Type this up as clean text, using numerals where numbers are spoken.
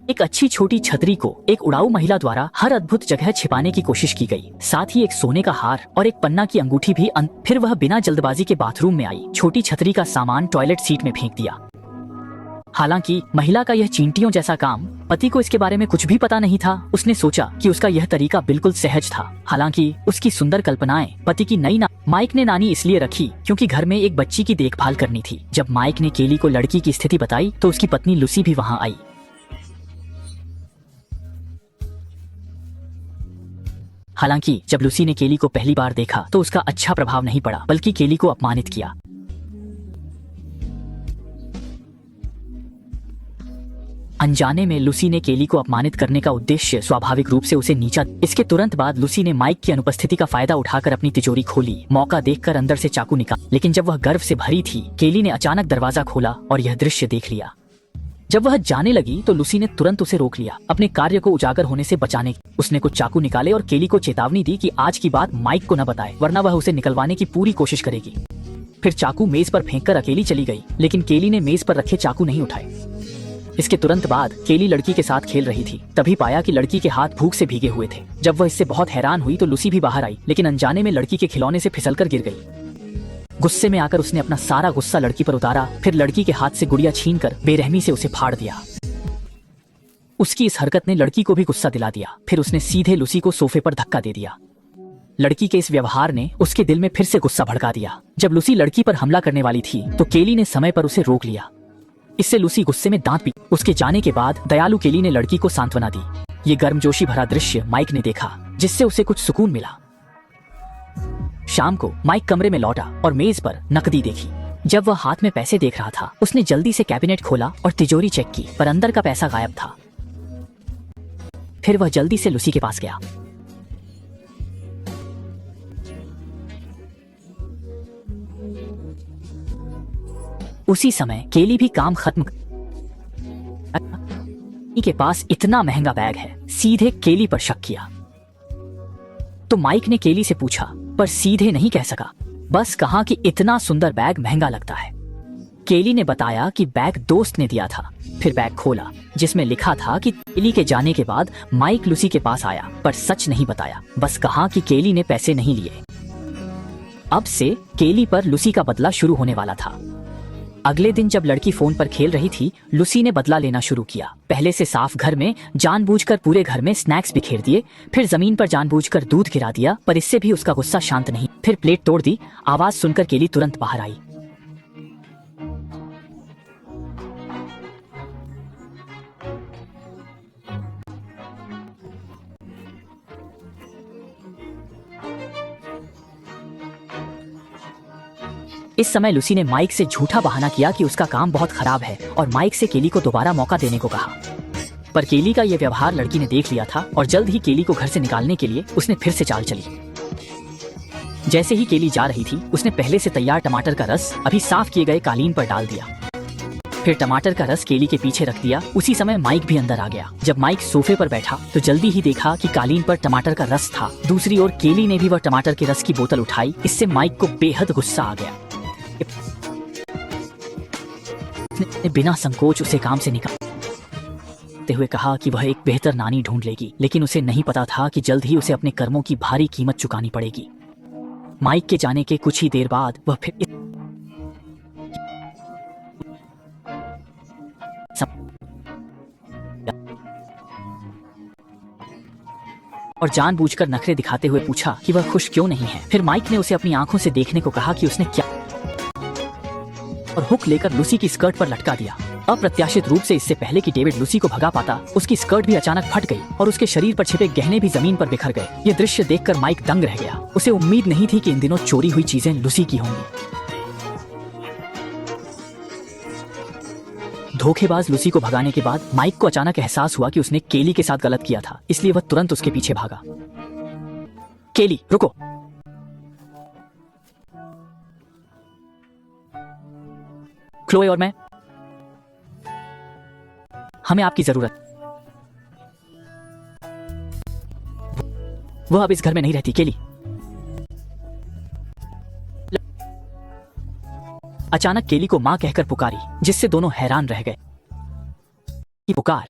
एक अच्छी छोटी छतरी को एक उड़ाऊ महिला द्वारा हर अद्भुत जगह छिपाने की कोशिश की गई। साथ ही एक सोने का हार और एक पन्ना की अंगूठी भी फिर वह बिना जल्दबाजी के बाथरूम में आई, छोटी छतरी का सामान टॉयलेट सीट में फेंक दिया। हालांकि महिला का यह चींटियों जैसा काम पति को इसके बारे में कुछ भी पता नहीं था। उसने सोचा कि उसका यह तरीका बिल्कुल सहज था। हालांकि उसकी सुंदर कल्पनाएं पति की नई माइक ने नानी इसलिए रखी क्योंकि घर में एक बच्ची की देखभाल करनी थी। जब माइक ने केली को लड़की की स्थिति बताई तो उसकी पत्नी लूसी भी वहां आई। हालांकि जब लूसी ने केली को पहली बार देखा तो उसका अच्छा प्रभाव नहीं पड़ा, बल्कि केली को अपमानित किया। अनजाने में लूसी ने केली को अपमानित करने का उद्देश्य स्वाभाविक रूप से उसे नीचा। इसके तुरंत बाद लूसी ने माइक की अनुपस्थिति का फायदा उठाकर अपनी तिजोरी खोली, मौका देखकर अंदर से चाकू निकाला। लेकिन जब वह गर्व से भरी थी, केली ने अचानक दरवाजा खोला और यह दृश्य देख लिया। जब वह जाने लगी तो लूसी ने तुरंत उसे रोक लिया, अपने कार्य को उजागर होने से बचाने। उसने कुछ चाकू निकाले और केली को चेतावनी दी कि आज की बात माइक को न बताए, वरना वह उसे निकलवाने की पूरी कोशिश करेगी। फिर चाकू मेज पर फेंककर अकेली चली गई, लेकिन केली ने मेज पर रखे चाकू नहीं उठाए। इसके तुरंत बाद केली लड़की के साथ खेल रही थी, तभी पाया कि लड़की के हाथ भूख से भीगे हुए थे। जब वह इससे बहुत हैरान हुई तो लूसी भी बाहर आई, लेकिन अनजाने में लड़की के खिलौने से फिसलकर गिर गई। गुस्से में आकर उसने अपना सारा गुस्सा लड़की पर उतारा, फिर लड़की के हाथ से गुड़िया छीनकर बेरहमी से उसे फाड़ दिया। उसकी इस हरकत ने लड़की को भी गुस्सा दिला दिया। फिर उसने सीधे लूसी को सोफे पर धक्का दे दिया। लड़की के इस व्यवहार ने उसके दिल में फिर से गुस्सा भड़का दिया। जब लूसी लड़की पर हमला करने वाली थी तो केली ने समय पर उसे रोक लिया। इससे लूसी गुस्से में दांत पीट। उसके जाने के बाद दयालु केली ने लड़की को सांत्वना दी। ये गर्मजोशी भरा दृश्य माइक ने देखा, जिससे उसे कुछ सुकून मिला। शाम को माइक कमरे में लौटा और मेज पर नकदी देखी। जब वह हाथ में पैसे देख रहा था, उसने जल्दी से कैबिनेट खोला और तिजोरी चेक की, पर अंदर का पैसा गायब था। फिर वह जल्दी से लूसी के पास गया। उसी समय केली भी काम खत्म के पास इतना महंगा बैग है, सीधे केली पर शक किया। तो माइक ने केली से पूछा, पर सीधे नहीं कह सका, बस कहा कि इतना सुंदर बैग महंगा लगता है। केली ने बताया कि बैग दोस्त ने दिया था। फिर बैग खोला, जिसमें लिखा था कि केली के जाने के बाद माइक लूसी के पास आया, पर सच नहीं बताया, बस कहा कि केली ने पैसे नहीं लिए। अब से केली पर लूसी का बदला शुरू होने वाला था। अगले दिन जब लड़की फोन पर खेल रही थी, लूसी ने बदला लेना शुरू किया। पहले से साफ घर में जानबूझकर पूरे घर में स्नैक्स बिखेर दिए, फिर जमीन पर जानबूझकर दूध गिरा दिया, पर इससे भी उसका गुस्सा शांत नहीं। फिर प्लेट तोड़ दी। आवाज सुनकर केली तुरंत बाहर आई। इस समय लूसी ने माइक से झूठा बहाना किया कि उसका काम बहुत खराब है और माइक से केली को दोबारा मौका देने को कहा। पर केली का यह व्यवहार लड़की ने देख लिया था और जल्द ही केली को घर से निकालने के लिए उसने फिर से चाल चली। जैसे ही केली जा रही थी, उसने पहले से तैयार टमाटर का रस अभी साफ किए गए कालीन पर डाल दिया। फिर टमाटर का रस केली के पीछे रख दिया। उसी समय माइक भी अंदर आ गया। जब माइक सोफे पर बैठा तो जल्दी ही देखा कि कालीन पर टमाटर का रस था। दूसरी ओर केली ने भी वह टमाटर के रस की बोतल उठाई। इससे माइक को बेहद गुस्सा आ गया। उसने बिना संकोच उसे काम से निकालते हुए कहा कि वह एक बेहतर नानी ढूंढ लेगी, लेकिन उसे नहीं पता था कि जल्द ही उसे अपने कर्मों की भारी कीमत चुकानी पड़ेगी। माइक के जाने के कुछ ही देर बाद वह फिर और जानबूझकर नखरे दिखाते हुए पूछा कि वह खुश क्यों नहीं है। फिर माइक ने उसे अपनी आंखों से देखने को कहा कि उसने क्या, और हुक लेकर लूसी की स्कर्ट पर लटका दिया। अप्रत्याशित रूप से इससे पहले कि डेविड लूसी को भगा पाता, उसकी स्कर्ट भी अचानक फट गई और उसके शरीर पर छिपे गहने भी जमीन पर बिखर गए। यह दृश्य देखकर माइक दंग रह गया। उसे उम्मीद नहीं थी कि इन दिनों चोरी हुई चीजें लूसी की होंगी। धोखेबाज लूसी को भगाने के बाद माइक को अचानक एहसास हुआ कि उसने केली के साथ गलत किया था, इसलिए वह तुरंत उसके पीछे भागा। केली, रुको। क्लोए और मैं, हमें आपकी जरूरत। वह अब इस घर में नहीं रहती। केली अचानक केली को मां कहकर पुकारी, जिससे दोनों हैरान रह गए। पुकार